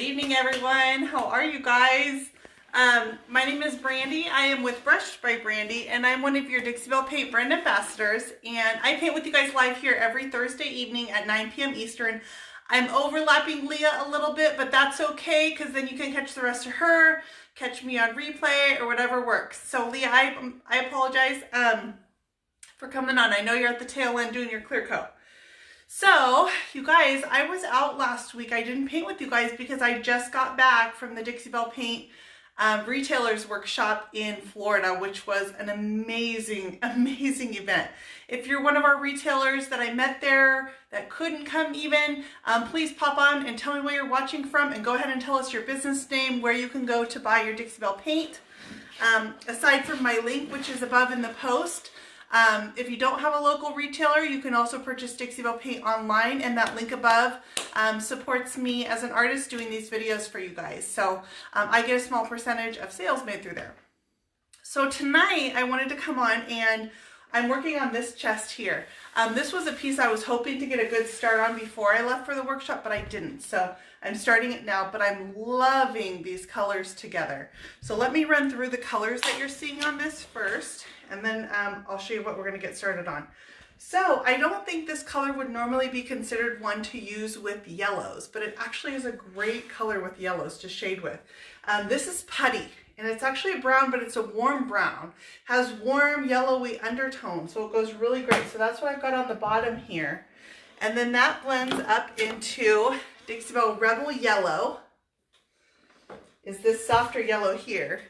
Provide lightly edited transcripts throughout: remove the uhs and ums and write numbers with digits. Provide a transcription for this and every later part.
evening, everyone. How are you guys? My name is Brandy. I am with Brushed by Brandy, and I'm one of your Dixie Belle Paint brand ambassadors. And I paint with you guys live here every Thursday evening at 9 p.m. Eastern. I'm overlapping Leah a little bit, but that's okay, because then you can catch the rest of her, catch me on replay, or whatever works. So Leah, I apologize for coming on. I know you're at the tail end doing your clear coat. So, you guys, I was out last week. I didn't paint with you guys because I just got back from the Dixie Belle Paint Retailers Workshop in Florida, which was an amazing, amazing event. If you're one of our retailers that I met there that couldn't come even, please pop on and tell me where you're watching from, and go ahead and tell us your business name, where you can go to buy your Dixie Belle Paint. Aside from my link, which is above in the post, if you don't have a local retailer, you can also purchase Dixie Belle Paint online, and that link above supports me as an artist doing these videos for you guys. So I get a small percentage of sales made through there. So tonight I wanted to come on, and I'm working on this chest here. This was a piece I was hoping to get a good start on before I left for the workshop, but I didn't. So I'm starting it now, but I'm loving these colors together. So let me run through the colors that you're seeing on this first, and then I'll show you what we're going to get started on. So I don't think this color would normally be considered one to use with yellows, but it actually is a great color with yellows to shade with. This is putty, and it's actually a brown, but it's a warm brown. Has warm yellowy undertone, so it goes really great. So that's what I've got on the bottom here. And then that blends up into Dixie Belle Rebel Yellow, is this softer yellow here.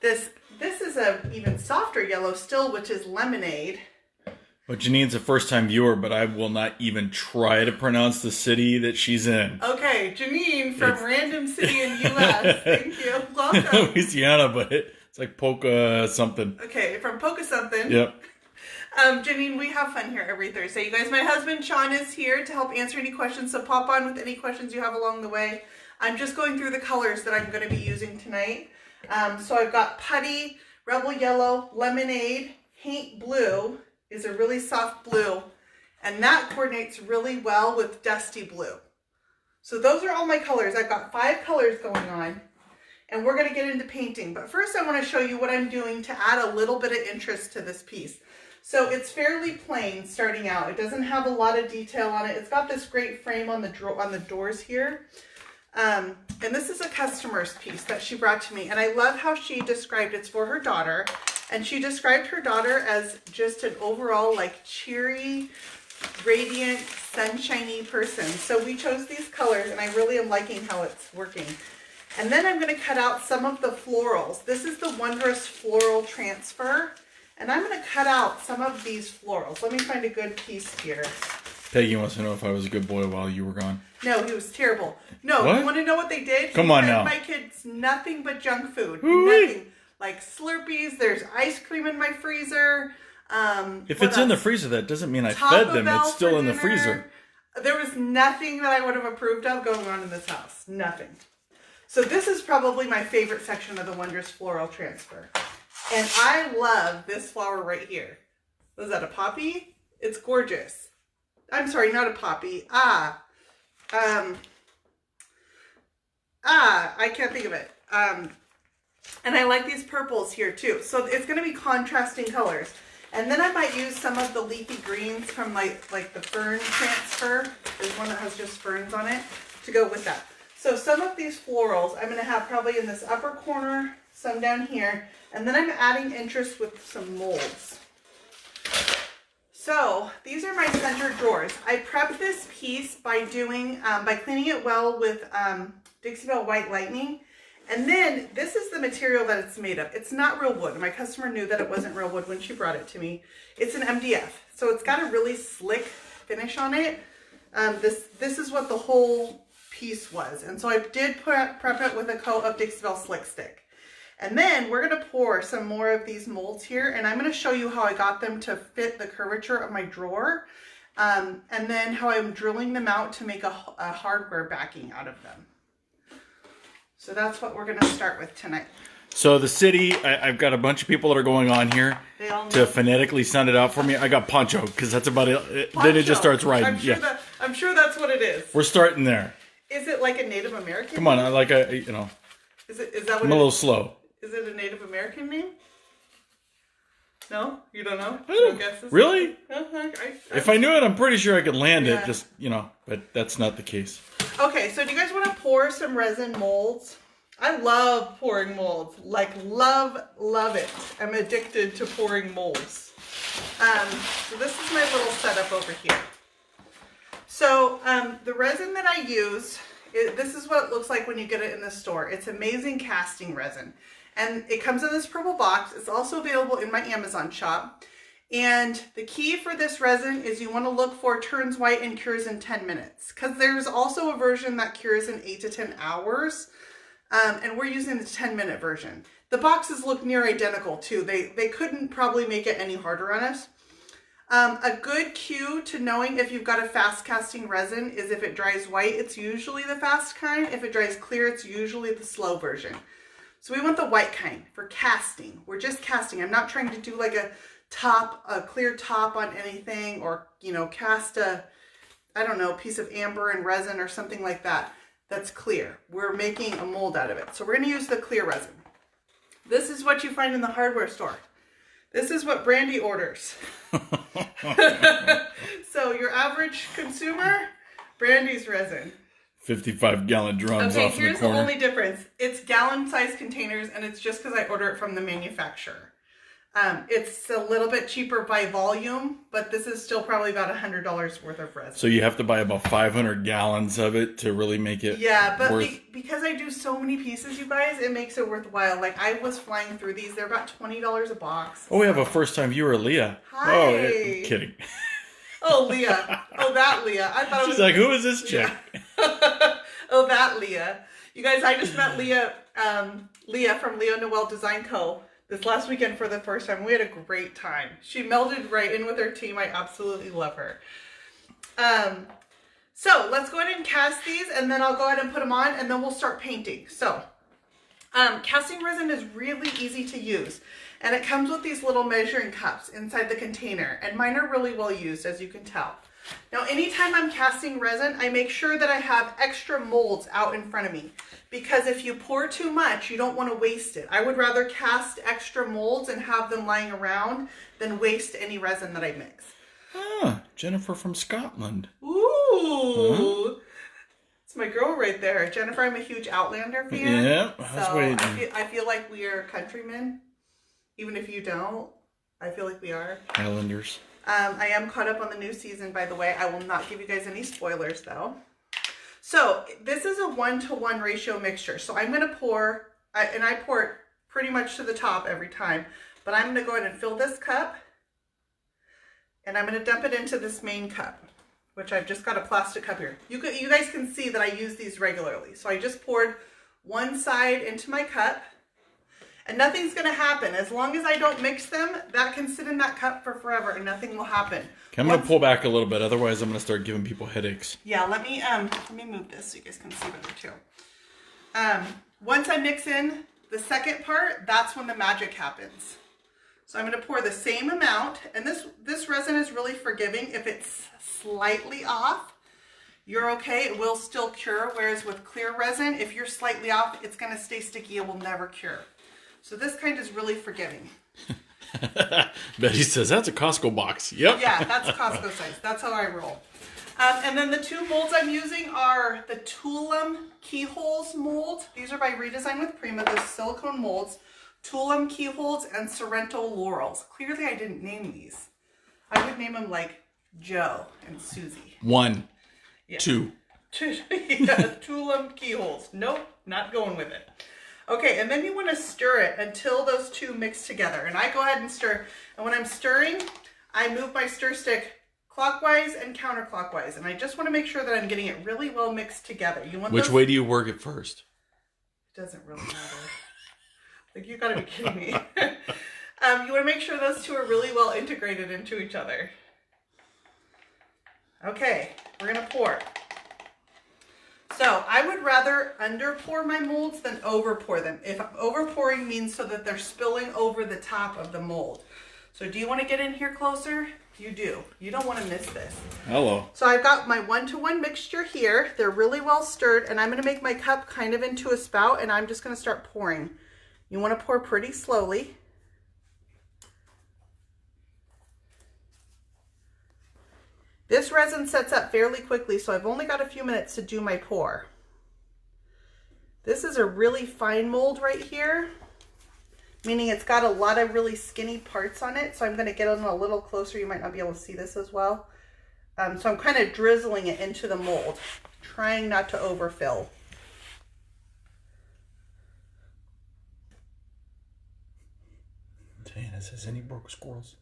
This is a even softer yellow still, which is Lemonade. Well, Janine's a first-time viewer, but I will not even try to pronounce the city that she's in. Okay, Janine from Random City in U.S. Thank you. Welcome. Louisiana, but it's like Polka something. Okay, from Polka something. Yep. Janine, we have fun here every Thursday. You guys, my husband Sean is here to help answer any questions, so pop on with any questions you have along the way. I'm just going through the colors that I'm going to be using tonight. So I've got Putty, Rebel Yellow, Lemonade, Paint Blue is a really soft blue, and that coordinates really well with Dusty Blue. So those are all my colors. I've got 5 colors going on, and we're going to get into painting. But first I want to show you what I'm doing to add a little bit of interest to this piece. So it's fairly plain starting out. It doesn't have a lot of detail on it. It's got this great frame on the doors here. And this is a customer's piece that she brought to me, and I love how she described it's for her daughter, and she described her daughter as just an overall like cheery, radiant, sunshiny person. So we chose these colors, and I really am liking how it's working. And then I'm going to cut out some of the florals. This is the Wondrous Floral Transfer, and I'm going to cut out some of these florals. Let me find a good piece here. Peggy wants to know if I was a good boy while you were gone. No, he was terrible. No, what? You want to know what they did? Come on now. My kids nothing but junk food. Ooh-wee. Nothing. Like Slurpees, there's ice cream in my freezer. If it's in the freezer, that doesn't mean I fed them. It's still in the freezer. There was nothing that I would have approved of going on in this house. Nothing. So this is probably my favorite section of the Wondrous Floral Transfer. And I love this flower right here. Was that a poppy? It's gorgeous. I'm sorry, not a poppy. I can't think of it. And I like these purples here too. So it's going to be contrasting colors. And then I might use some of the leafy greens from like the fern transfer. There's one that has just ferns on it to go with that. So some of these florals I'm going to have probably in this upper corner, some down here, and then I'm adding interest with some molds. So these are my center drawers. I prepped this piece by cleaning it well with Dixie Belle White Lightning. And then this is the material that it's made of. It's not real wood. My customer knew that it wasn't real wood when she brought it to me. It's an MDF. So it's got a really slick finish on it. This is what the whole piece was. And so I did prep it with a coat of Dixie Belle Slick Stick. And then we're going to pour some more of these molds here, and I'm going to show you how I got them to fit the curvature of my drawer, and then how I'm drilling them out to make a hardware backing out of them. So that's what we're going to start with tonight. So the city, I've got a bunch of people that are going on here to phonetically sound it out for me. I got Poncho, because that's about it. Then it just starts riding. I'm sure that's what it is. We're starting there. Is it like a Native American Come on, name? I like a, you know, Is that what I'm a little slow. Is it a Native American name? No? You don't know? I don't, No guesses? really? If I knew it, I'm pretty sure I could land it, just, you know, but that's not the case. Okay, so do you guys want to pour some resin molds? I love pouring molds. Like, love it. I'm addicted to pouring molds. So this is my little setup over here. So the resin that I use, this is what it looks like when you get it in the store. It's amazing casting resin. And it comes in this purple box. It's also available in my Amazon shop. And the key for this resin is you want to look for turns white and cures in 10 minutes. Because there's also a version that cures in 8 to 10 hours. And we're using the 10-minute version. The boxes look near identical too. They couldn't probably make it any harder on us. A good cue to knowing if you've got a fast casting resin is if it dries white, it's usually the fast kind. If it dries clear, it's usually the slow version. So we want the white kind for casting. We're just casting. I'm not trying to do like a clear top on anything, or, you know, cast a, I don't know, piece of amber and resin or something like that. That's clear. We're making a mold out of it. So we're going to use the clear resin. This is what you find in the hardware store. This is what Brandy orders. So your average consumer, Brandy's resin. 55-gallon drums okay, off in the here's corner. the only difference. It's gallon-sized containers, and it's just because I order it from the manufacturer. It's a little bit cheaper by volume, but this is still probably about $100 worth of resin. So you have to buy about 500 gallons of it to really make it but because I do so many pieces, you guys, it makes it worthwhile. Like, I was flying through these. They're about $20 a box. Oh, we have a first-time viewer, Leah. Hi. Oh, kidding. Oh, Leah. Oh, that Leah. I thought She's like, who is this chick? Yeah. Oh, that Leah. You guys, I just met Leah from Leo Noel Design Co. this last weekend for the first time. We had a great time. She melded right in with her team. I absolutely love her. So let's go ahead and cast these, and then I'll go ahead and put them on, and then we'll start painting. So casting resin is really easy to use, and it comes with these little measuring cups inside the container, and mine are really well used, as you can tell. Now, anytime I'm casting resin, I make sure that I have extra molds out in front of me, because if you pour too much, you don't want to waste it. I would rather cast extra molds and have them lying around than waste any resin that I mix. Ah, Jennifer from Scotland. Ooh. It's my girl right there. Jennifer, I'm a huge Outlander fan. Yeah, I feel like we are countrymen. Even if you don't, I feel like we are. Highlanders. I am caught up on the new season, by the way. I will not give you guys any spoilers, though. So this is a 1-to-1 ratio mixture. So I'm going to pour, and I pour it pretty much to the top every time, but I'm going to go ahead and fill this cup, and I'm going to dump it into this main cup, which I've just got a plastic cup here. You guys can see that I use these regularly. So I just poured one side into my cup, and nothing's going to happen. As long as I don't mix them, that can sit in that cup for forever and nothing will happen. Okay, I'm going to pull back a little bit. Otherwise, I'm going to start giving people headaches. Yeah, let me move this so you guys can see better too. Once I mix in the second part, that's when the magic happens. So I'm going to pour the same amount, and this resin is really forgiving. If it's slightly off, you're okay. It will still cure, whereas with clear resin, if you're slightly off, it's going to stay sticky. It will never cure. So this kind is really forgiving. Betty says, that's a Costco box. Yep. Yeah, that's Costco size. That's how I roll. And then the two molds I'm using are the Tulum Keyholes mold. These are by Redesign with Prima. They're silicone molds. Tulum Keyholes and Sorrento Laurels. Clearly I didn't name these. I would name them like Joe and Susie. 1, Yeah. 2. Yeah, Tulum Keyholes. Nope, not going with it. Okay, and then you want to stir it until those two mix together. And I go ahead and stir. And when I'm stirring, I move my stir stick clockwise and counterclockwise. And I just want to make sure that I'm getting it really well mixed together. Which way do you work it first? It doesn't really matter. Like, you gotta be kidding me. You want to make sure those two are really well integrated into each other. Okay, we're going to pour. So I would rather under pour my molds than over pour them. If over pouring means so that they're spilling over the top of the mold. So do you want to get in here closer? You do. You don't want to miss this. Hello. So I've got my 1-to-1 mixture here. They're really well stirred, and I'm going to make my cup kind of into a spout, and I'm just going to start pouring. You want to pour pretty slowly. This resin sets up fairly quickly, so I've only got a few minutes to do my pour. This is a really fine mold right here, meaning it's got a lot of really skinny parts on it. So I'm going to get in a little closer. You might not be able to see this as well. So I'm kind of drizzling it into the mold, trying not to overfill. Dana says, any broke squirrels?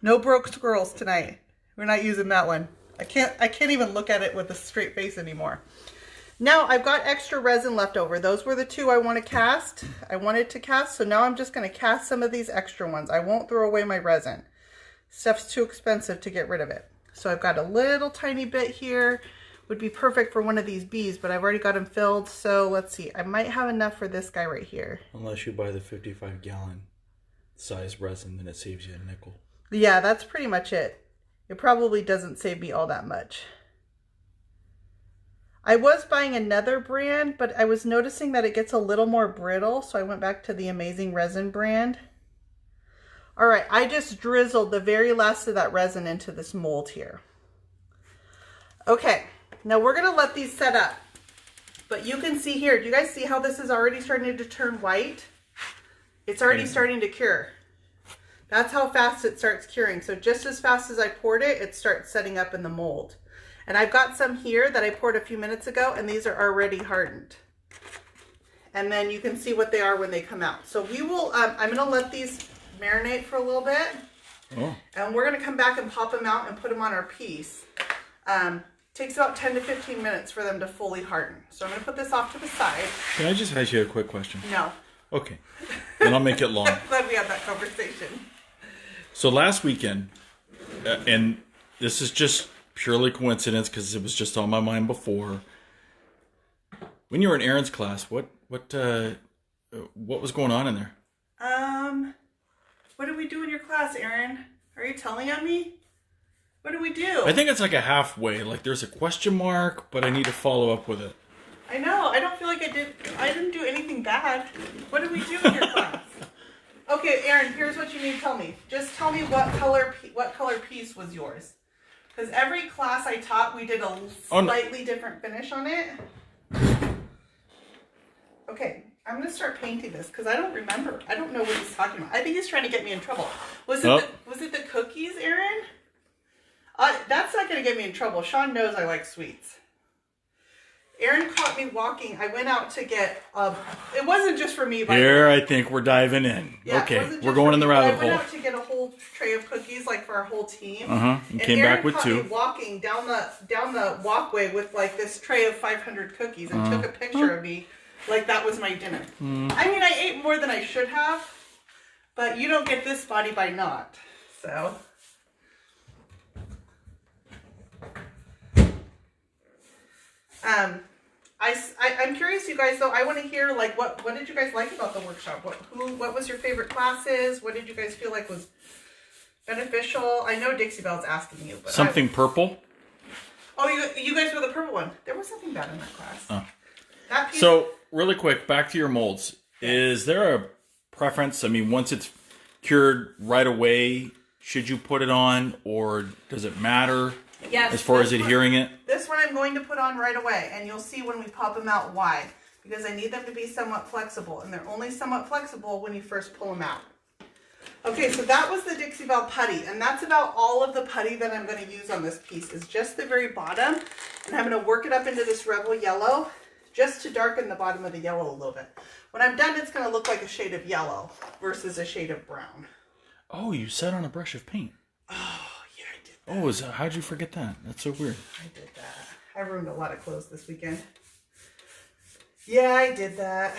No broke squirrels tonight. We're not using that one. I can't even look at it with a straight face anymore. Now I've got extra resin left over. Those were the two I wanted to cast. So now I'm just going to cast some of these extra ones. I won't throw away my resin. Stuff's too expensive to get rid of it. So I've got a little tiny bit here. Would be perfect for one of these bees, but I've already got them filled. So let's see. I might have enough for this guy right here. Unless you buy the 55-gallon size resin, then it saves you a nickel. Yeah, that's pretty much it. It probably doesn't save me all that much. I was buying another brand, but I was noticing that it gets a little more brittle, so I went back to the Amazing Resin brand. All right, I just drizzled the very last of that resin into this mold here. Okay, now we're gonna let these set up. But you can see here, do you guys see how this is already starting to turn white? It's already starting to cure. That's how fast it starts curing. So just as fast as I poured it, it starts setting up in the mold. And I've got some here that I poured a few minutes ago, and these are already hardened. And then you can see what they are when they come out. So we will, I'm gonna let these marinate for a little bit. Oh. And we're gonna come back and pop them out and put them on our piece. Takes about 10 to 15 minutes for them to fully harden. So I'm gonna put this off to the side. Can I just ask you a quick question? No. Okay. Then I'll make it long. I'm glad we had that conversation. So last weekend, and this is just purely coincidence because it was just on my mind before. When you were in Aaron's class, what was going on in there? What did we do in your class, Aaron? Are you telling on me? What did we do? I think it's like a halfway. Like there's a question mark, but I need to follow up with it. I know. I don't feel like I didn't do anything bad. What did we do in your class? Okay, Aaron, here's what you need to tell me. Just tell me what color piece was yours. Because every class I taught, we did a slightly different finish on it. Okay, I'm going to start painting this because I don't remember. I don't know what he's talking about. I think he's trying to get me in trouble. Was it the cookies, Aaron? That's not going to get me in trouble. Sean knows I like sweets. Aaron caught me walking. I went out to get, it wasn't just for me. Here, I think we're diving in. Yeah, okay, we're going in the rabbit hole. I went out to get a whole tray of cookies, like for our whole team. And came back with 2. Aaron caught me walking down the walkway with like this tray of 500 cookies and took a picture of me like that was my dinner. I mean, I ate more than I should have, but you don't get this body by not. So. I'm curious, you guys, though. I want to hear, like, what did you guys like about the workshop? What was your favorite classes? What did you guys feel like was beneficial? I know Dixie Belle's asking you, but something purple. Oh, you guys were the purple one. There was something bad in that class. Oh. That piece... So really quick, back to your molds. Yeah. Is there a preference? I mean, once it's cured right away, should you put it on, or does it matter? Yes, as far as adhering it? This one I'm going to put on right away, and you'll see when we pop them out why. Because I need them to be somewhat flexible, and they're only somewhat flexible when you first pull them out. Okay, so that was the Dixie Belle putty, and that's about all of the putty that I'm going to use on this piece, is just the very bottom, and I'm going to work it up into this Rebel Yellow, just to darken the bottom of the yellow a little bit. When I'm done, it's going to look like a shade of yellow versus a shade of brown. Oh, you set on a brush of paint. Oh, oh, how'd you forget that? That's so weird. I did that. I ruined a lot of clothes this weekend. Yeah, I did that.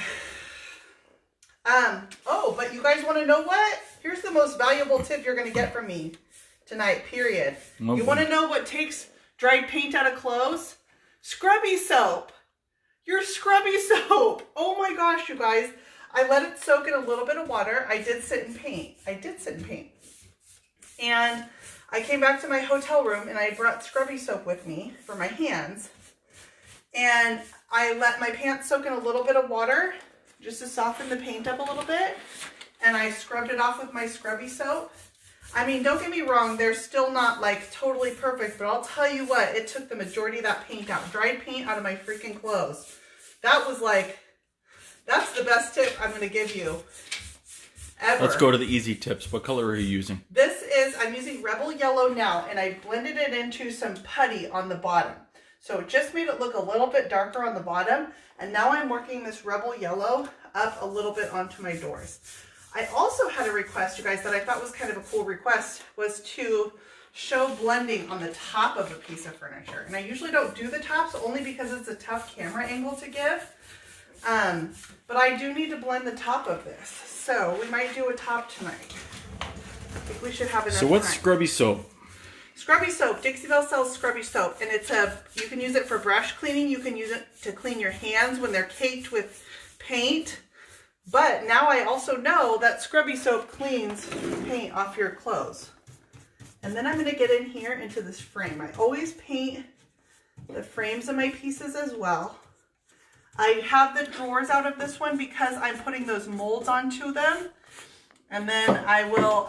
Oh, but you guys want to know what? Here's the most valuable tip you're going to get from me tonight, period. Okay. You want to know what takes dried paint out of clothes? Scrubby soap. Your scrubby soap. Oh my gosh, you guys. I let it soak in a little bit of water. I did sit in paint. And I came back to my hotel room and I brought scrubby soap with me for my hands. And I let my pants soak in a little bit of water just to soften the paint up a little bit. And I scrubbed it off with my scrubby soap. I mean, don't get me wrong, they're still not like totally perfect, but I'll tell you what, it took the majority of that paint out, dried paint out of my freaking clothes. That was like, that's the best tip I'm going to give you ever. Let's go to the easy tips. What color are you using? This is, I'm using Rebel Yellow now, and I blended it into some putty on the bottom. So it just made it look a little bit darker on the bottom, and now I'm working this Rebel Yellow up a little bit onto my doors. I also had a request, you guys, that I thought was kind of a cool request, was to show blending on the top of a piece of furniture. And I usually don't do the tops only because it's a tough camera angle to give. But I do need to blend the top of this. So we might do a top tonight. I think we should have enough So what's time. scrubby soap? Scrubby soap. Dixie Belle sells scrubby soap. And it's you can use it for brush cleaning. You can use it to clean your hands when they're caked with paint. But now I also know that scrubby soap cleans paint off your clothes. And then I'm going to get in here into this frame. I always paint the frames of my pieces as well. I have the drawers out of this one because I'm putting those molds onto them. And then I will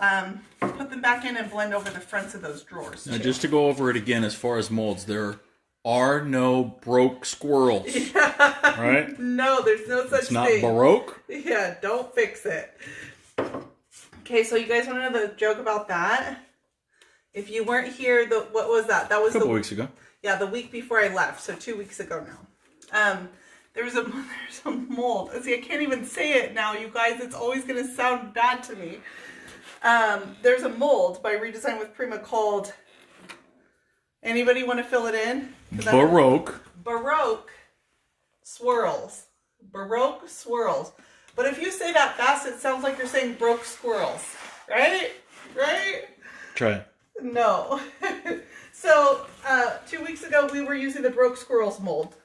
put them back in and blend over the fronts of those drawers. Now, just to go over it again, as far as molds, there are no broke squirrels. Yeah. Right? No, there's no such thing. It's not Baroque. Yeah, don't fix it. Okay, so you guys want to know the joke about that? If you weren't here, what was that? That was a couple weeks ago. Yeah, the week before I left, so 2 weeks ago now. There's a mold. See, I can't even say it now, you guys. It's always going to sound bad to me. There's a mold by Redesign with Prima called, anybody want to fill it in? Baroque. Baroque swirls. Baroque swirls. But if you say that fast, it sounds like you're saying broke squirrels. Right? Right? Try it. No. So, 2 weeks ago, we were using the broke squirrels mold.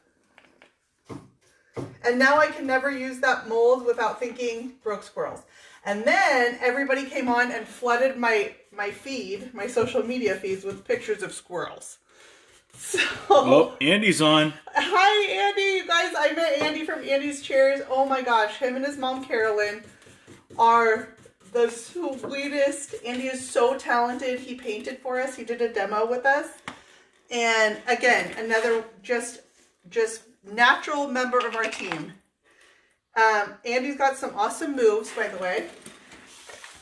And now I can never use that mold without thinking broke squirrels. And then everybody came on and flooded my feed, my social media feeds, with pictures of squirrels. So, oh, Andy's on. Hi, Andy. You guys, I met Andy from Andy's Chairs. Oh my gosh, him and his mom, Carolyn, are the sweetest. Andy is so talented. He painted for us. He did a demo with us. And again, another just natural member of our team. Andy's got some awesome moves, by the way.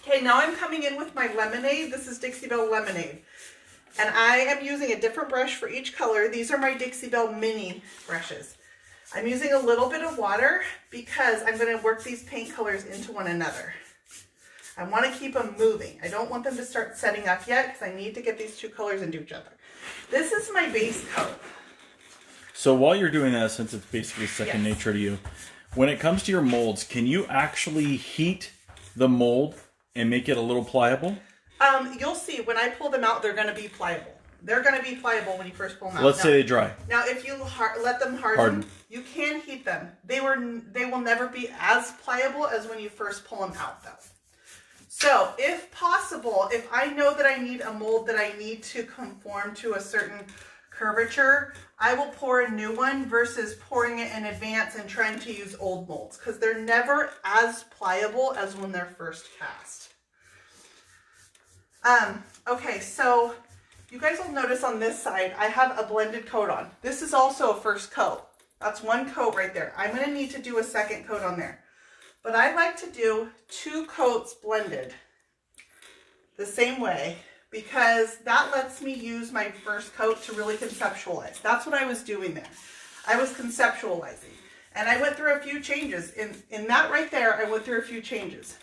Okay, now I'm coming in with my lemonade. This is Dixie Belle Lemonade. And I am using a different brush for each color. These are my Dixie Belle mini brushes. I'm using a little bit of water because I'm going to work these paint colors into one another. I want to keep them moving. I don't want them to start setting up yet because I need to get these two colors into each other. This is my base coat. So while you're doing that, since it's basically second Yes. nature to you, when it comes to your molds, can you actually heat the mold and make it a little pliable? You'll see when I pull them out, they're going to be pliable. They're going to be pliable when you first pull them out. Let's say they dry. Now, if you let them harden, you can heat them. They will never be as pliable as when you first pull them out, though. So, if possible, if I know that I need a mold that I need to conform to a certain curvature, I will pour a new one versus pouring it in advance and trying to use old molds because they're never as pliable as when they're first cast. Okay, so you guys will notice on this side, I have a blended coat on. This is also a first coat. That's one coat right there. I'm going to need to do a second coat on there. But I like to do 2 coats blended the same way because that lets me use my first coat to really conceptualize. That's what I was doing there. I was conceptualizing. And I went through a few changes. In that right there, I went through a few changes.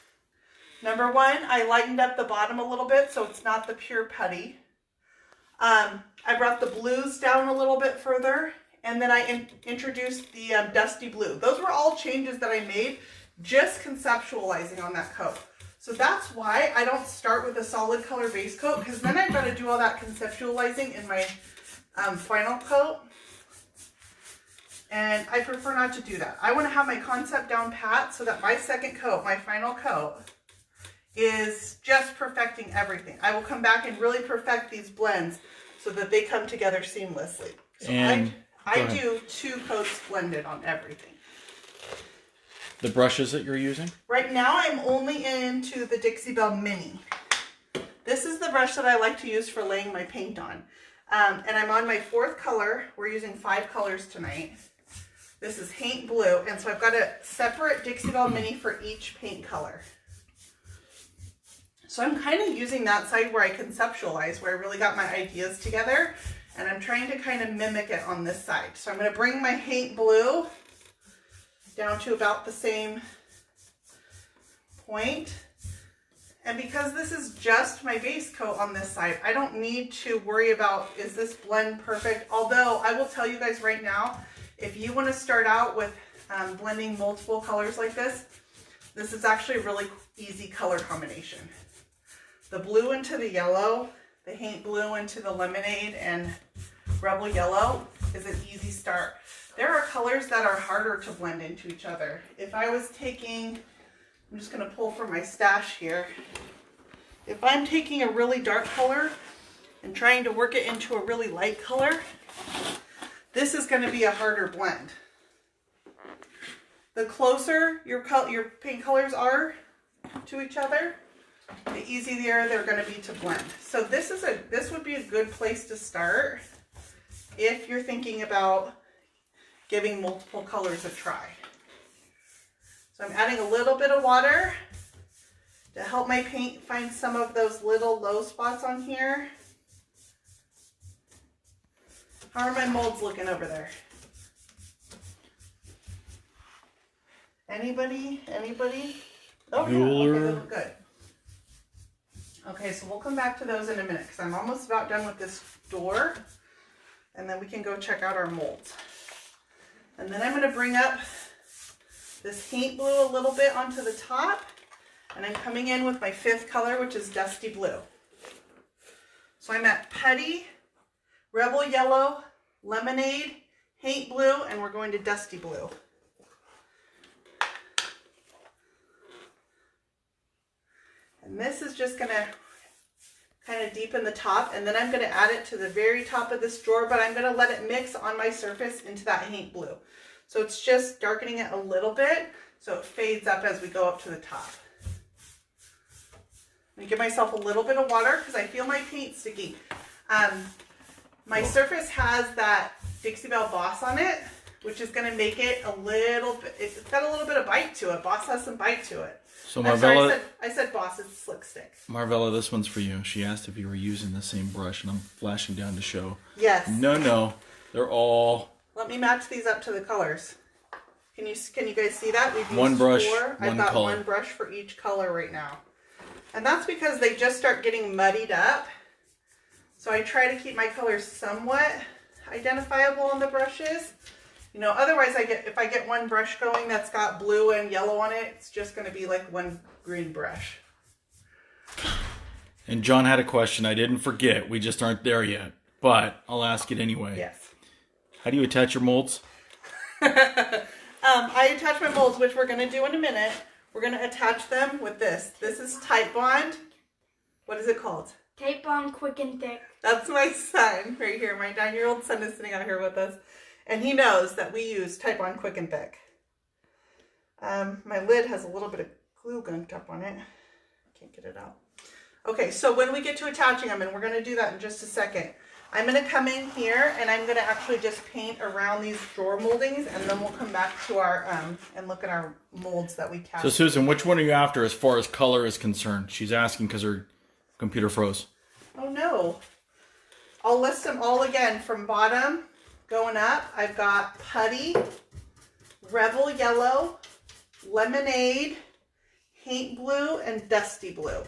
Number 1, I lightened up the bottom a little bit so it's not the pure putty. I brought the blues down a little bit further. And then I introduced the dusty blue. Those were all changes that I made just conceptualizing on that coat. So that's why I don't start with a solid color base coat because then I've got to do all that conceptualizing in my final coat. And I prefer not to do that. I want to have my concept down pat so that my second coat, my final coat, is just perfecting everything. I will come back and really perfect these blends so that they come together seamlessly. So And I do 2 coats blended on everything. The brushes that you're using? Right now I'm only into the Dixie Belle Mini. This is the brush that I like to use for laying my paint on. And I'm on my 4th color. We're using 5 colors tonight. This is Haint Blue, and so I've got a separate Dixie Belle Mini for each paint color. So I'm kind of using that side where I conceptualize, where I really got my ideas together, and I'm trying to kind of mimic it on this side. So I'm going to bring my Haint Blue down to about the same point. And because this is just my base coat on this side, I don't need to worry about, is this blend perfect? Although I will tell you guys right now, if you want to start out with blending multiple colors like this is actually a really easy color combination. The blue into the yellow, the Haint Blue into the lemonade and Rebel Yellow is an easy start. There are colors that are harder to blend into each other. If I was taking, I'm just going to pull from my stash here. If I'm taking a really dark color and trying to work it into a really light color, this is going to be a harder blend. The closer your paint colors are to each other, the easier they're going to be to blend. So this would be a good place to start if you're thinking about giving multiple colors a try. So I'm adding a little bit of water to help my paint find some of those little low spots on here. How are my molds looking over there? Anybody? Oh, yeah. Okay, they look good. Okay, so we'll come back to those in a minute because I'm almost about done with this door, and then we can go check out our molds. And then I'm going to bring up this Haint Blue a little bit onto the top, and I'm coming in with my 5th color, which is Dusty Blue. So I'm at Putty, Rebel Yellow, Lemonade, Haint Blue, and we're going to Dusty Blue. And this is just going to kind of deepen the top, and then I'm going to add it to the very top of this drawer, but I'm going to let it mix on my surface into that Haint Blue. So it's just darkening it a little bit so it fades up as we go up to the top. I'm going to give myself a little bit of water because I feel my paint sticky. My surface has that Dixie Belle Boss on it, which is going to make it a little bit, it's got a little bit of bite to it. Boss has some bite to it. So Marvella, sorry, I said Boss, it's Slick Stick. Marvella, this one's for you. She asked if you were using the same brush, and I'm flashing down to show. Yes. No, they're all. Let me match these up to the colors. Can you guys see that? We've used one brush, 4. I've got color. one brush for each color right now. And that's because they just start getting muddied up. So I try to keep my colors somewhat identifiable on the brushes. You know, otherwise if I get one brush going that's got blue and yellow on it, it's just going to be like one green brush. And John had a question. I didn't forget. We just aren't there yet. But I'll ask it anyway. Yes. How do you attach your molds? I attach my molds, which we're going to do in a minute. We're going to attach them with this. This is Type Bond. What is it called? Tape on Quick and Thick. That's my son right here. My 9-year-old son is sitting out here with us. And he knows that we use Type on Quick and Thick. My lid has a little bit of glue gunked up on it. Can't get it out. Okay, so when we get to attaching them, and we're going to do that in just a second, I'm going to come in here and I'm going to actually just paint around these drawer moldings, and then we'll come back to our, and look at our molds that we cast. So Susan, which one are you after as far as color is concerned? She's asking because her computer froze. Oh no. I'll list them all again from bottom going up. I've got Putty, Rebel Yellow, Lemonade, Haint Blue, and Dusty Blue.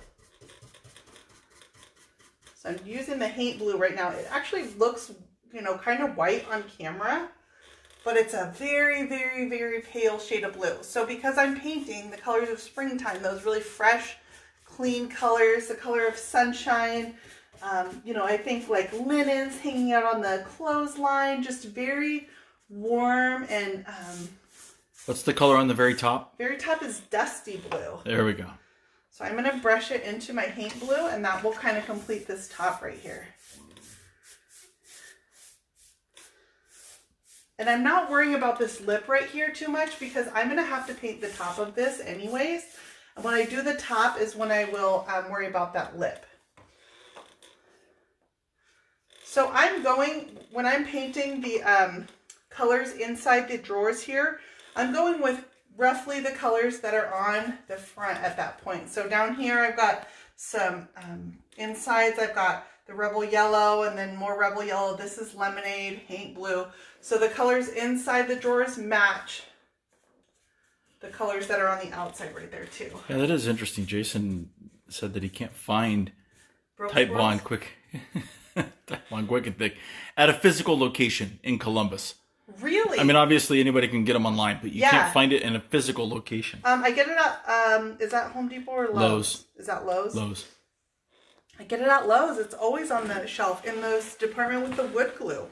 So I'm using the Haint Blue right now. It actually looks, you know, kind of white on camera, but it's a very, very, very pale shade of blue. So because I'm painting the colors of springtime, those really fresh, clean colors, the color of sunshine, you know, I think like linens hanging out on the clothesline, just very warm and... What's the color on the very top? Very top is Dusty Blue. There we go. So I'm going to brush it into my paint glue, and that will kind of complete this top right here. And I'm not worrying about this lip right here too much because I'm going to have to paint the top of this anyways. And when I do the top is when I will worry about that lip. So I'm going, when I'm painting the colors inside the drawers here, I'm going with roughly the colors that are on the front at that point. So down here I've got some insides. I've got the Rebel Yellow and then more Rebel Yellow. This is Lemonade, Paint Blue. So the colors inside the drawers match the colors that are on the outside right there too. Yeah, that is interesting. Jason said that he can't find Broke Type Worlds? Bond Quick Type Bond Quick and Thick at a physical location in Columbus. Really? I mean, obviously anybody can get them online, but you Yeah. can't find it in a physical location. I get it at, is that Home Depot or Lowe's? Lowe's. Is that Lowe's? Lowe's. I get it at Lowe's. It's always on the shelf in those department with the wood glue.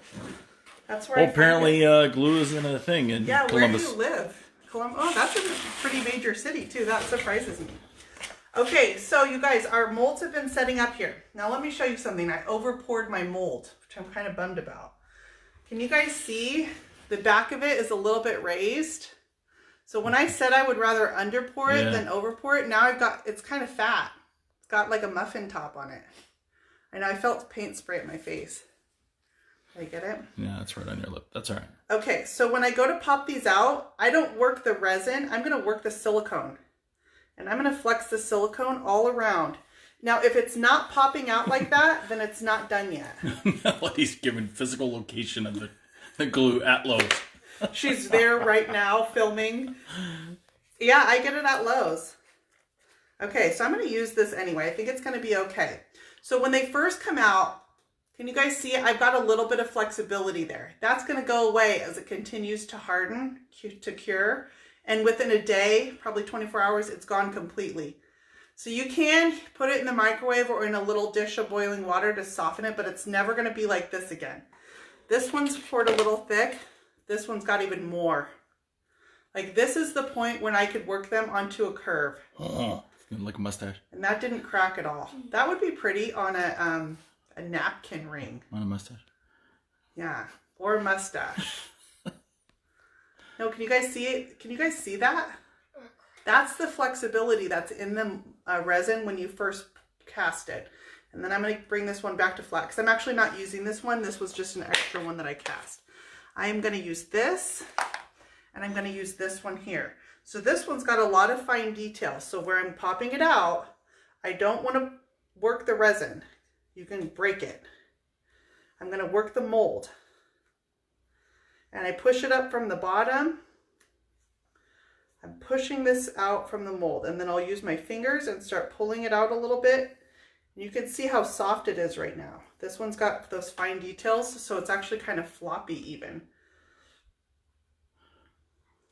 That's where Well, I find apparently it. glue isn't a thing in Yeah, Columbus. where do you live? Oh, that's a pretty major city too. That surprises me. Okay, so you guys, our molds have been setting up here. Now let me show you something. I over poured my mold, which I'm kind of bummed about. Can you guys see the back of it is a little bit raised? So when I said I would rather under pour it than over pour it, now it's kind of fat. It's got like a muffin top on it. I know I felt paint spray at my face. Did I get it? Yeah, that's right on your lip. That's all right. Okay, so when I go to pop these out, I don't work the resin. I'm going to work the silicone. And I'm going to flex the silicone all around. Now, if it's not popping out like that, then it's not done yet. Melody's given physical location of the glue at Lowe's. She's there right now filming. Yeah, I get it at Lowe's. Okay, so I'm going to use this anyway. I think it's going to be okay. So when they first come out, can you guys see I've got a little bit of flexibility there. That's going to go away as it continues to harden, to cure. And within a day, probably 24 hours, it's gone completely. So you can put it in the microwave or in a little dish of boiling water to soften it, but it's never going to be like this again. This one's poured a little thick. This one's got even more. Like this is the point when I could work them onto a curve. Oh, like a mustache. And that didn't crack at all. That would be pretty on a napkin ring. On a mustache. Yeah, or a mustache. No, can you guys see it? Can you guys see that? That's the flexibility that's in the resin when you first cast it. And then I'm going to bring this one back to flat because I'm actually not using this one. This was just an extra one that I cast. I am going to use this, and I'm going to use this one here. So this one's got a lot of fine details. So where I'm popping it out, I don't want to work the resin. You can break it. I'm going to work the mold. And I push it up from the bottom. I'm pushing this out from the mold, and then I'll use my fingers and start pulling it out a little bit. You can see how soft it is right now. This one's got those fine details, so it's actually kind of floppy even.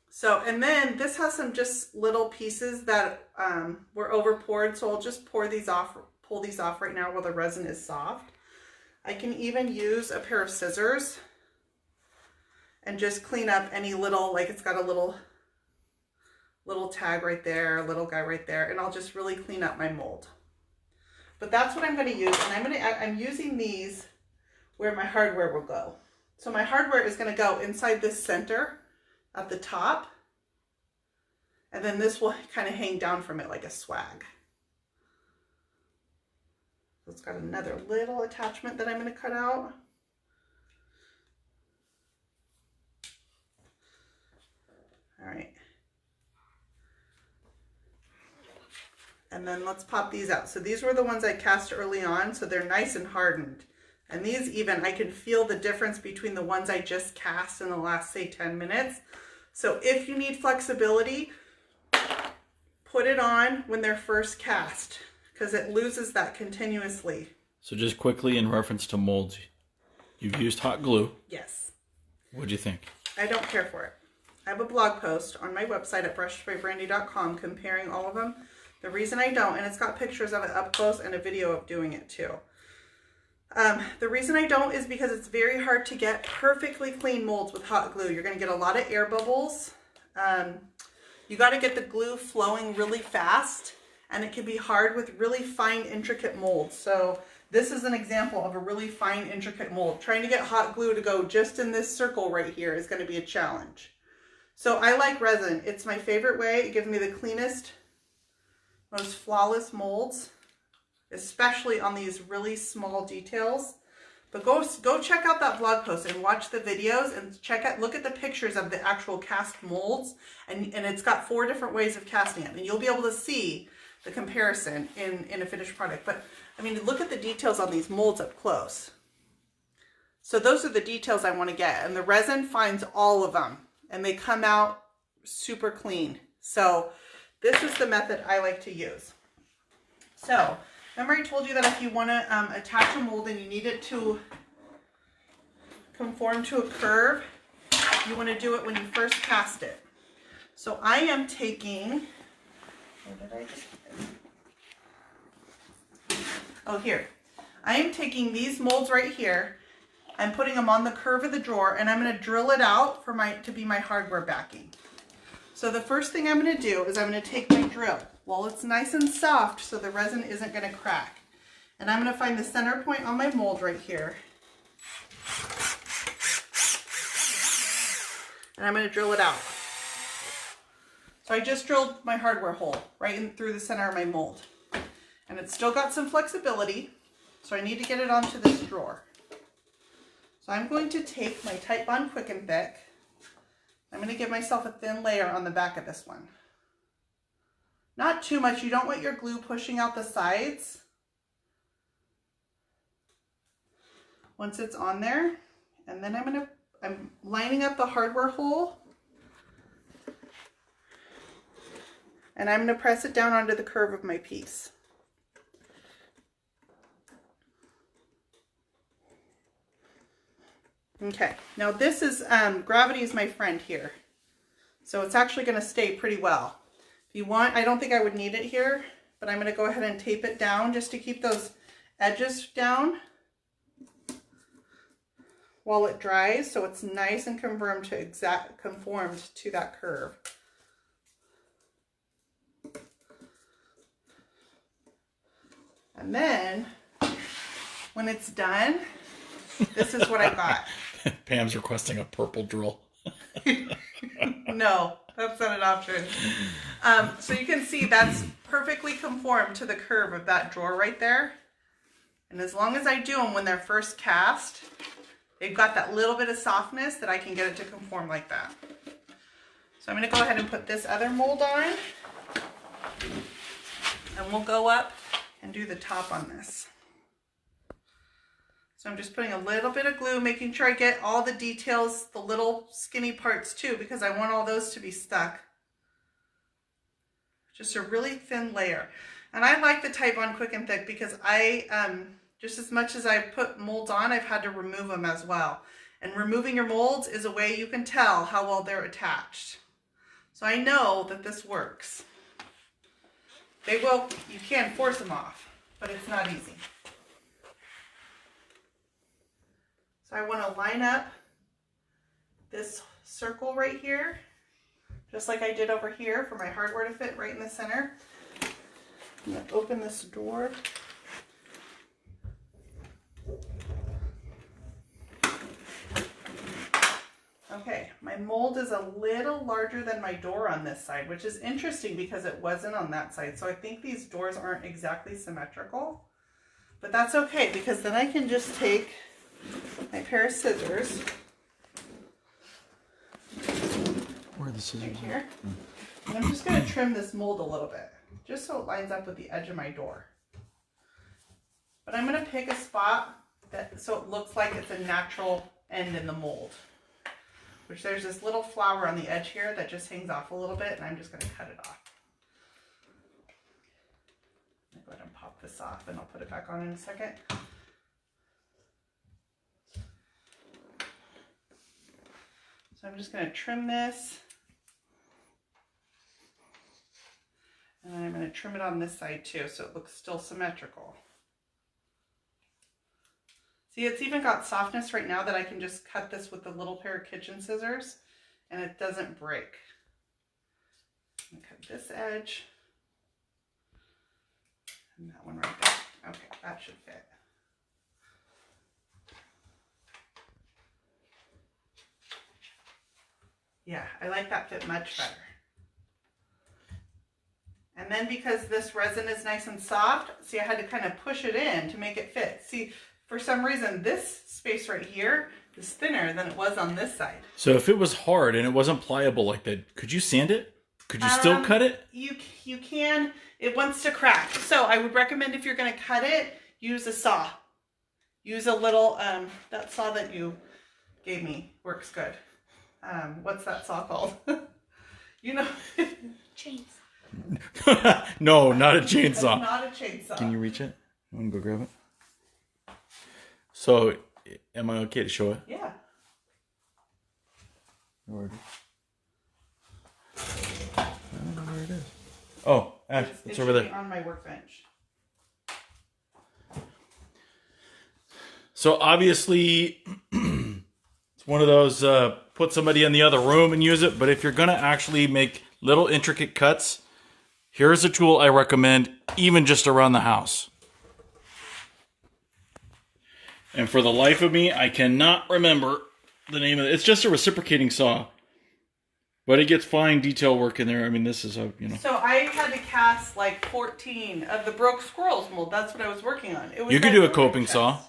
So, and then this has some just little pieces that were over poured, so I'll just pull these off right now while the resin is soft. I can even use a pair of scissors and just clean up any little, like it's got a little tag right there, a little guy right there, and I'll just really clean up my mold. But that's what I'm going to use, and I'm using these where my hardware will go. So my hardware is going to go inside this center at the top, and then this will kind of hang down from it like a swag. So it's got another little attachment that I'm going to cut out. All right. And then let's pop these out. So these were the ones I cast early on, so they're nice and hardened. And these even, I can feel the difference between the ones I just cast in the last, say, 10 minutes. So if you need flexibility, put it on when they're first cast, because it loses that continuously. So just quickly in reference to molds, you've used hot glue. Yes. What'd you think? I don't care for it. I have a blog post on my website at brushedbybrandy.com comparing all of them. The reason I don't, and it's got pictures of it up close and a video of doing it too. The reason I don't is because it's very hard to get perfectly clean molds with hot glue. You're going to get a lot of air bubbles. You got to get the glue flowing really fast, and it can be hard with really fine, intricate molds. So this is an example of a really fine, intricate mold. Trying to get hot glue to go just in this circle right here is going to be a challenge. So I like resin. It's my favorite way. It gives me the cleanest, most flawless molds, especially on these really small details. But go check out that blog post and watch the videos and look at the pictures of the actual cast molds, and it's got 4 different ways of casting it, and you'll be able to see the comparison in a finished product. But I mean, look at the details on these molds up close. So those are the details I want to get, and the resin finds all of them, and they come out super clean. So this is the method I like to use. So remember I told you that if you want to attach a mold and you need it to conform to a curve, you want to do it when you first cast it. So I am taking, where did I just put it? Oh, here. I am taking these molds right here and putting them on the curve of the drawer, and I'm going to drill it out for to be my hardware backing. So the first thing I'm going to do is I'm going to take my drill while it's nice and soft so the resin isn't going to crack. And I'm going to find the center point on my mold right here. And I'm going to drill it out. So I just drilled my hardware hole right in through the center of my mold. And it's still got some flexibility, so I need to get it onto this drawer. So I'm going to take my Titebond Quick and Thick. I'm going to give myself a thin layer on the back of this one. Not too much. You don't want your glue pushing out the sides once it's on there. And then I'm lining up the hardware hole, and I'm going to press it down onto the curve of my piece. Okay, now this is, gravity is my friend here. So it's actually going to stay pretty well. If you want, I don't think I would need it here, but I'm going to go ahead and tape it down just to keep those edges down while it dries, so it's nice and conformed to that curve. And then when it's done, this is what I got. Pam's requesting a purple drill. No, that's not an option. So you can see that's perfectly conformed to the curve of that drawer right there. And as long as I do them when they're first cast, they've got that little bit of softness that I can get it to conform like that. So I'm going to go ahead and put this other mold on. And we'll go up and do the top on this. So I'm just putting a little bit of glue, making sure I get all the details, the little skinny parts too, because I want all those to be stuck. Just a really thin layer. And I like the Titebond Quick and Thick because just as much as I put molds on, I've had to remove them as well. And removing your molds is a way you can tell how well they're attached. So I know that this works. You can force them off, but it's not easy. So I want to line up this circle right here, just like I did over here for my hardware to fit right in the center. I'm going to open this door. Okay, my mold is a little larger than my door on this side, which is interesting because it wasn't on that side. So I think these doors aren't exactly symmetrical, but that's okay because then I can just take my pair of scissors. Where are the scissors? Right here. And I'm just going to trim this mold a little bit, just so it lines up with the edge of my door. But I'm going to pick a spot so it looks like it's a natural end in the mold. Which there's this little flower on the edge here that just hangs off a little bit, and I'm just going to cut it off. I'll go ahead and pop this off, and I'll put it back on in a second. So I'm just going to trim this. And I'm going to trim it on this side too, so it looks still symmetrical. See, it's even got softness right now that I can just cut this with a little pair of kitchen scissors and it doesn't break. Cut this edge. And that one right there. Okay, that should fit. Yeah, I like that fit much better. And then because this resin is nice and soft, see, I had to kind of push it in to make it fit. See, for some reason, this space right here is thinner than it was on this side. So if it was hard and it wasn't pliable like that, could you sand it? Could you still cut it? You can. It wants to crack. So I would recommend if you're going to cut it, use a saw. Use a little, that saw that you gave me works good. What's that saw called? You know. Chainsaw. No, not a chainsaw. Not a chainsaw. Can you reach it? I want to go grab it. So, am I okay to show it? Yeah. Where it is? I don't know where it is. Oh, Ash, it's over there. On my workbench. So obviously, it's one of those put somebody in the other room and use it. But if you're gonna actually make little intricate cuts, here's a tool I recommend, even just around the house. And for the life of me, I cannot remember the name of it. It's just a reciprocating saw. But it gets fine detail work in there. I mean, this is a, you know. So I had to cast like 14 of the broke squirrels mold. That's what I was working on. It was You could like do a coping saw.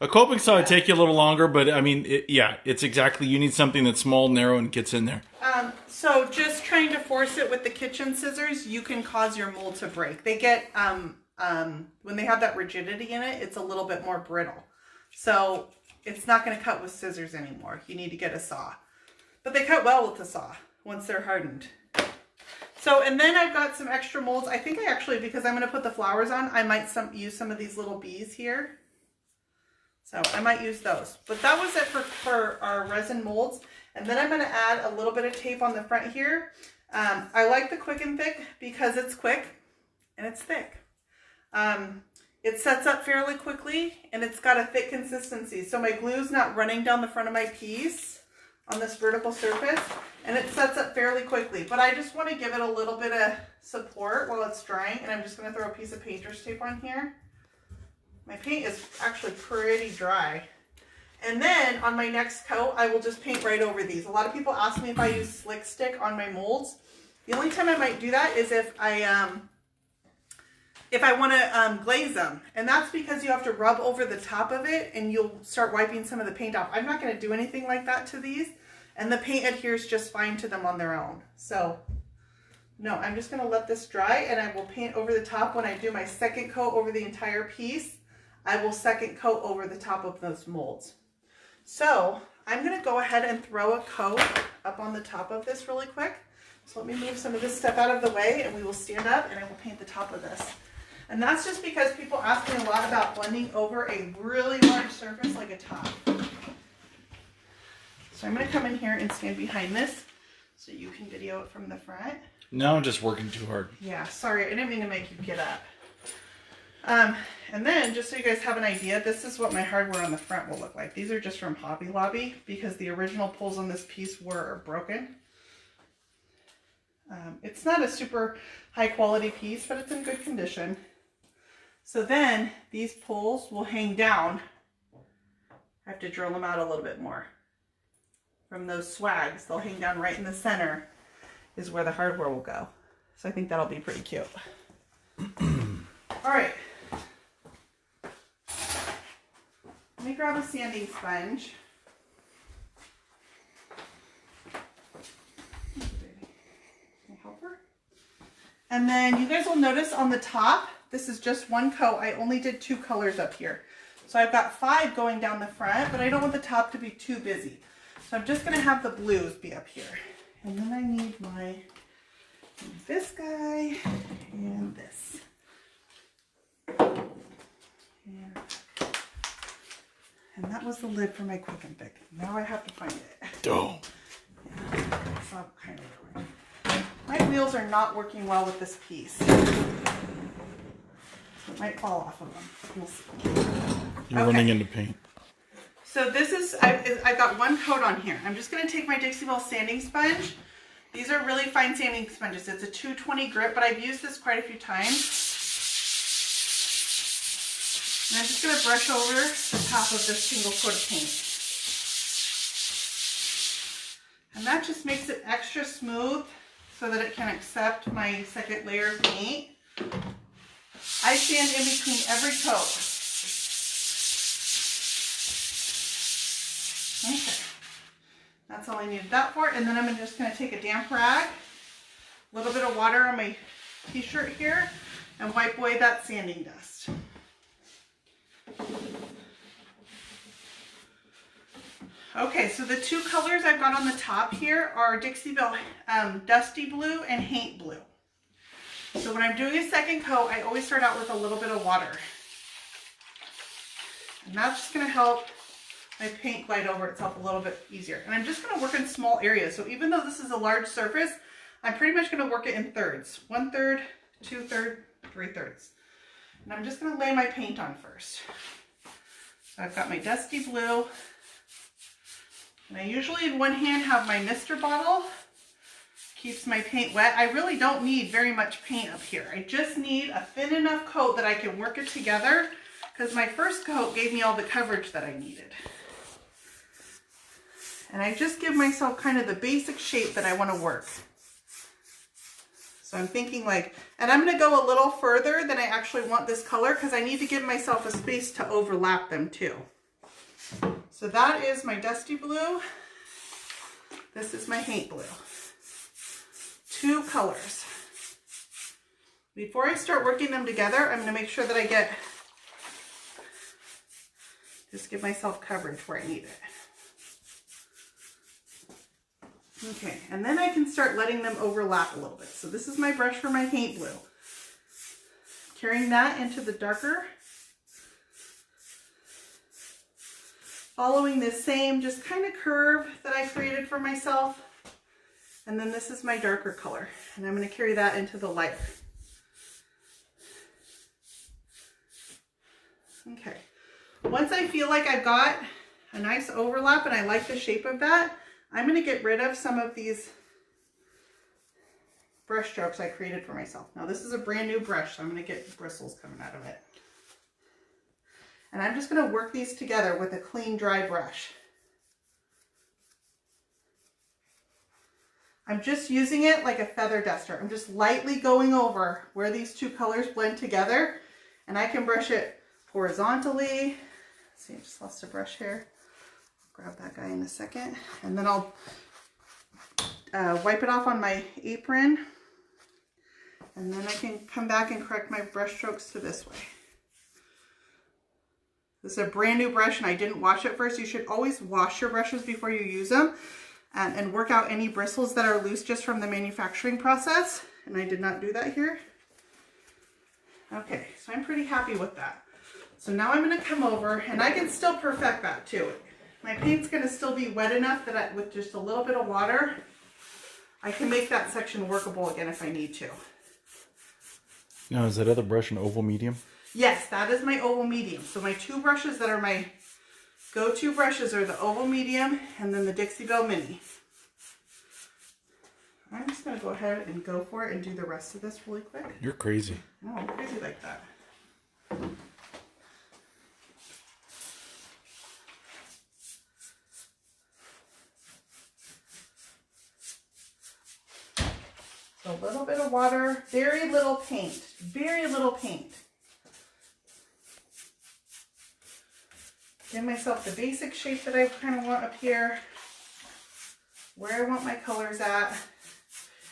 A coping saw would take you a little longer, but I mean, it's exactly, you need something that's small, narrow, and gets in there. So just trying to force it with the kitchen scissors, you can cause your mold to break. They get, when they have that rigidity in it, it's a little bit more brittle. So it's not going to cut with scissors anymore. You need to get a saw. But they cut well with the saw once they're hardened. So, and then I've got some extra molds. I think I actually, because I'm going to put the flowers on, I might use some of these little bees here. So I might use those. But that was it for our resin molds. And then I'm going to add a little bit of tape on the front here. I like the quick and thick because it's quick and it's thick. It sets up fairly quickly and it's got a thick consistency. So my glue's not running down the front of my piece on this vertical surface, and it sets up fairly quickly. But I just want to give it a little bit of support while it's drying, and I'm just going to throw a piece of painter's tape on here. My paint is actually pretty dry. And then on my next coat, I will just paint right over these. A lot of people ask me if I use slick stick on my molds. The only time I might do that is if I want to glaze them. And that's because you have to rub over the top of it and you'll start wiping some of the paint off. I'm not going to do anything like that to these. And the paint adheres just fine to them on their own. So, no, I'm just going to let this dry and I will paint over the top. When I do my second coat over the entire piece, I will second coat over the top of those molds. So, I'm going to go ahead and throw a coat up on the top of this really quick. So let me move some of this stuff out of the way and we will stand up and I will paint the top of this. And that's just because people ask me a lot about blending over a really large surface like a top. So I'm going to come in here and stand behind this so you can video it from the front. Now I'm just working too hard. Yeah, sorry, I didn't mean to make you get up. And then, just so you guys have an idea, this is what my hardware on the front will look like. These are just from Hobby Lobby because the original pulls on this piece were broken. It's not a super high quality piece, but it's in good condition. So then these pulls will hang down. I have to drill them out a little bit more. From those swags, they'll hang down right in the center is where the hardware will go. So I think that'll be pretty cute. All right. Let me grab a sanding sponge. Can I help her? And then you guys will notice on the top, this is just one coat. I only did 2 colors up here. So I've got 5 going down the front, but I don't want the top to be too busy. So I'm just going to have the blues be up here. And then I need this guy and this. And that was the lid for my quick and thick. Now I have to find it. Oh. Yeah, it's all kind of ruined. My wheels are not working well with this piece. So it might fall off of them. We'll see. You're running into paint. So this is, I've got 1 coat on here. I'm just going to take my Dixie Belle sanding sponge. These are really fine sanding sponges. It's a 220 grit, but I've used this quite a few times. I'm just going to brush over the top of this single coat of paint. And that just makes it extra smooth so that it can accept my second layer of paint. I sand in between every coat. Okay, that's all I needed that for. And then I'm just going to take a damp rag, a little bit of water on my t-shirt here, and wipe away that sanding dust. Okay, so the two colors I've got on the top here are Dixie-Belle Dusty Blue and Haint Blue. So when I'm doing a second coat, I always start out with a little bit of water. And that's just going to help my paint glide over itself a little bit easier. And I'm just going to work in small areas. So even though this is a large surface, I'm pretty much going to work it in thirds. 1/3, 2/3, 3/3. And I'm just going to lay my paint on first. So I've got my Dusty Blue. And I usually in one hand have my mister bottle. Keeps my paint wet. I really don't need very much paint up here. I just need a thin enough coat that I can work it together, because my first coat gave me all the coverage that I needed. And I just give myself kind of the basic shape that I want to work. So I'm thinking like, and I'm going to go a little further than I actually want this color, because I need to give myself a space to overlap them too. So that is my Dusty Blue. This is my Haint Blue. Two colors. Before I start working them together, I'm going to make sure that I just give myself coverage where I need it. Okay, and then I can start letting them overlap a little bit. So this is my brush for my Haint Blue. Carrying that into the darker. Following this same just kind of curve that I created for myself. And then this is my darker color. And I'm going to carry that into the lighter. Okay. Once I feel like I've got a nice overlap and I like the shape of that, I'm going to get rid of some of these brush strokes I created for myself. Now this is a brand new brush, so I'm going to get bristles coming out of it. And I'm just going to work these together with a clean, dry brush. I'm just using it like a feather duster. I'm just lightly going over where these two colors blend together, and I can brush it horizontally. Let's see, I just lost a brush here. I'll grab that guy in a second, and then I'll wipe it off on my apron, and then I can come back and correct my brush strokes to this way. This is a brand new brush and I didn't wash it first. You should always wash your brushes before you use them, and work out any bristles that are loose just from the manufacturing process. And I did not do that here. Okay, so I'm pretty happy with that. So now I'm going to come over, and I can still perfect that too. My paint's going to still be wet enough that with just a little bit of water, I can make that section workable again if I need to. Now, is that other brush an oval medium? Yes, that is my oval medium. So my two brushes that are my go-to brushes are the oval medium and then the Dixie-Belle Mini. I'm just going to go ahead and go for it and do the rest of this really quick. You're crazy. No, I'm crazy like that. So a little bit of water, very little paint, very little paint. Give myself the basic shape that I kind of want up here, where I want my colors at.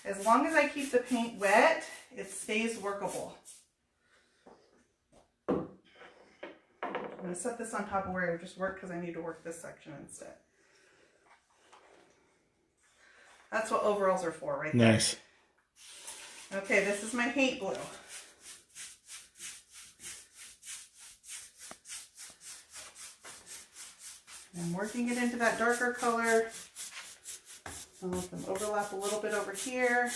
As long as I keep the paint wet, it stays workable. I'm going to set this on top of where I just worked because I need to work this section instead. That's what overalls are for right there. Nice. Okay, this is my Haint Blue. I'm working it into that darker color. I'll let them overlap a little bit over here.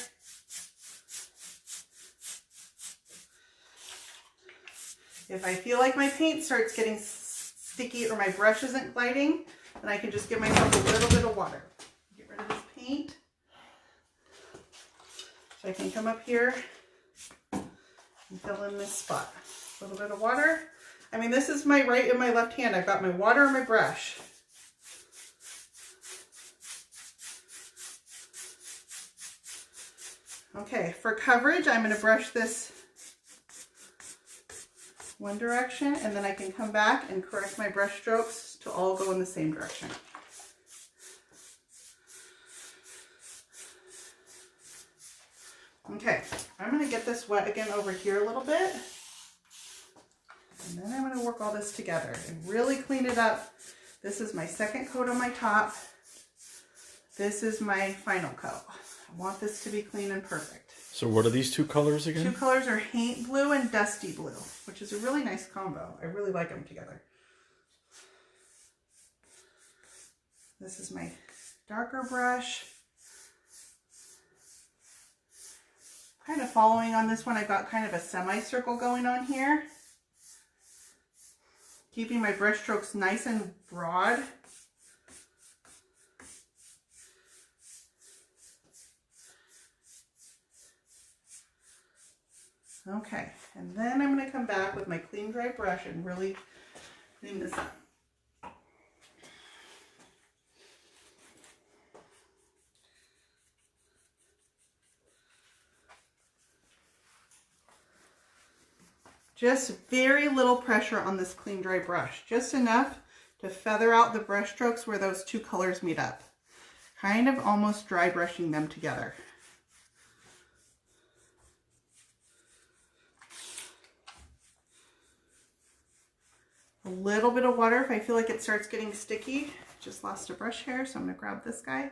If I feel like my paint starts getting sticky or my brush isn't gliding, then I can just give myself a little bit of water. Get rid of this paint. So I can come up here and fill in this spot. A little bit of water. I mean, this is my right and my left hand. I've got my water and my brush. Okay, for coverage, I'm going to brush this one direction, and then I can come back and correct my brush strokes to all go in the same direction. Okay, I'm going to get this wet again over here a little bit. And then I'm going to work all this together and really clean it up. This is my second coat on my top. This is my final coat. I want this to be clean and perfect. So what are these two colors again? Two colors are Haint Blue and Dusty Blue, which is a really nice combo. I really like them together. This is my darker brush. Kind of following on this one, I've got kind of a semicircle going on here. Keeping my brush strokes nice and broad. Okay, and then I'm going to come back with my clean dry brush and really clean this up. Just very little pressure on this clean dry brush, just enough to feather out the brush strokes where those two colors meet up. Kind of almost dry brushing them together. A little bit of water if I feel like it starts getting sticky. Just lost a brush hair, so I'm going to grab this guy.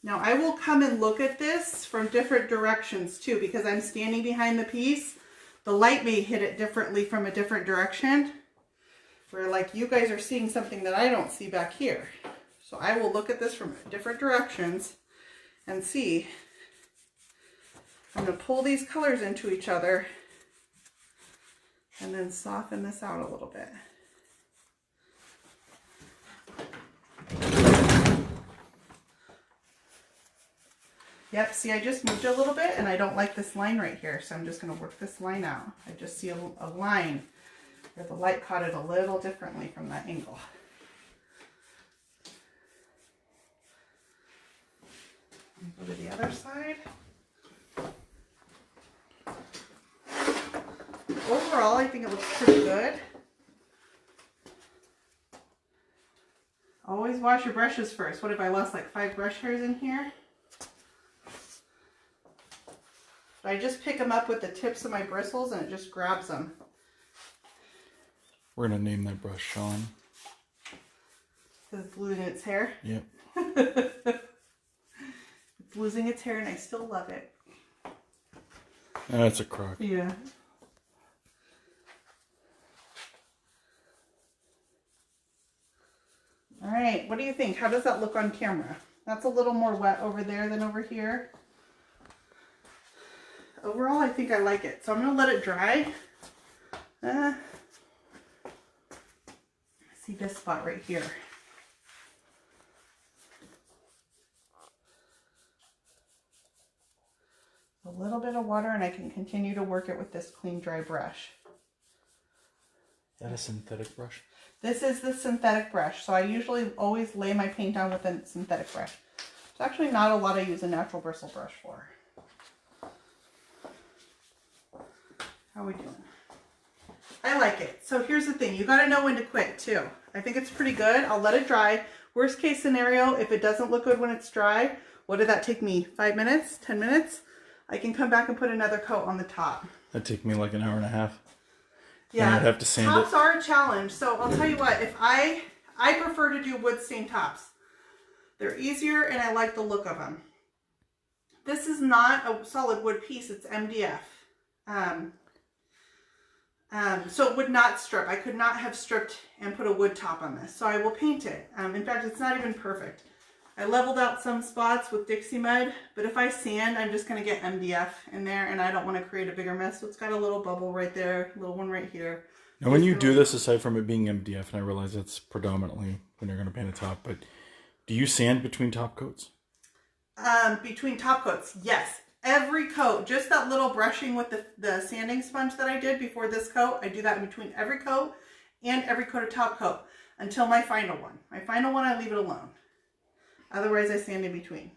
Now I will come and look at this from different directions too, because I'm standing behind the piece. The light may hit it differently from a different direction, where like you guys are seeing something that I don't see back here. So I will look at this from different directions and see. I'm going to pull these colors into each other and then soften this out a little bit. Yep, see, I just moved it a little bit and I don't like this line right here, so I'm just going to work this line out. I just see a line where the light caught it a little differently from that angle. Go to the other side. Overall, I think it looks pretty good. Always wash your brushes first. What if I lost like 5 brush hairs in here? I just pick them up with the tips of my bristles and it just grabs them. We're going to name that brush Sean. Because it's losing its hair? Yep. It's losing its hair and I still love it. That's a crock. Yeah. All right, what do you think? How does that look on camera? That's a little more wet over there than over here. Overall, I think I like it. So I'm going to let it dry. See this spot right here. A little bit of water and I can continue to work it with this clean, dry brush. Is that a synthetic brush? This is the synthetic brush. So I usually always lay my paint down with a synthetic brush. It's actually not a lot I use a natural bristle brush for. How are we doing? I like it. So here's the thing. You got to know when to quit too. I think it's pretty good. I'll let it dry. Worst case scenario, if it doesn't look good when it's dry, what did that take me? 5 minutes? 10 minutes? I can come back and put another coat on the top. That'd take me like an hour and a half. Yeah, and I'd have to sand tops it. are a challenge. So I'll tell you what, if I prefer to do wood stain tops. They're easier and I like the look of them. This is not a solid wood piece, it's MDF. So it would not strip. I could not have stripped and put a wood top on this. So I will paint it. In fact, it's not even perfect. I leveled out some spots with Dixie mud, but if I sand, I'm just going to get MDF in there and I don't want to create a bigger mess. So it's got a little bubble right there, a little one right here. Now when you do this, aside from it being MDF, and I realize that's predominantly when you're going to paint a top, but do you sand between top coats? Between top coats, yes. every coat, just that little brushing with the sanding sponge that I did before this coat, I do that in between every coat and every coat of top coat until my final one. My final one, I leave it alone. Otherwise, I sand in between.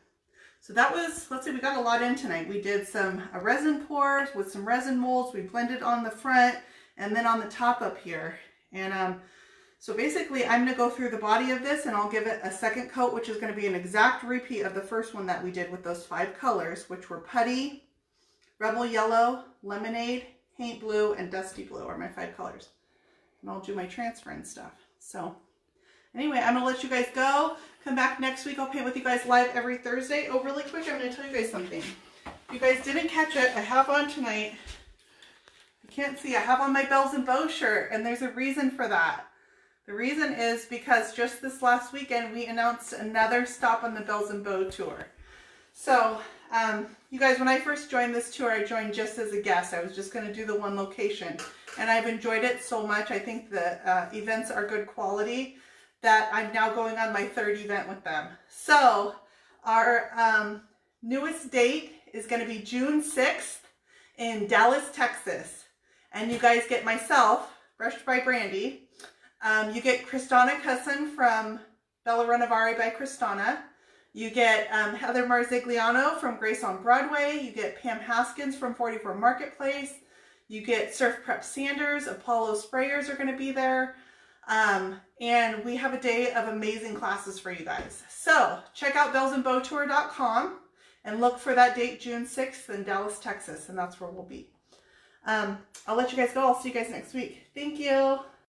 So that was, let's see, we got a lot in tonight. We did some resin pours with some resin molds. We blended on the front and then on the top up here. And so basically, I'm going to go through the body of this and I'll give it a second coat, which is going to be an exact repeat of the first one that we did with those 5 colors, which were Putty, Rebel Yellow, Lemonade, Paint Blue, and Dusty Blue are my 5 colors. And I'll do my transfer and stuff. So anyway, I'm going to let you guys go. Come back next week. I'll paint with you guys live every Thursday. Oh, really quick, I'm going to tell you guys something. If you guys didn't catch it, I have on tonight, you can't see, I have on my Bells and Bows shirt, and there's a reason for that. The reason is because just this last weekend, we announced another stop on the Bells and Bow tour. So, you guys, when I first joined this tour, I joined just as a guest. I was just going to do the one location, and I've enjoyed it so much. I think the events are good quality, that I'm now going on my 3rd event with them. So our newest date is going to be June 6th in Dallas, Texas. And you guys get myself, Brushed by Brandy. You get Kristana Cusson from Bella Renovari by Kristana. You get Heather Marzigliano from Grace on Broadway. You get Pam Haskins from 44 Marketplace. You get Surf Prep Sanders. Apollo Sprayers are going to be there. And we have a day of amazing classes for you guys. So check out bellsandbowtour.com and look for that date, June 6th in Dallas, Texas. And that's where we'll be. I'll let you guys go. I'll see you guys next week. Thank you.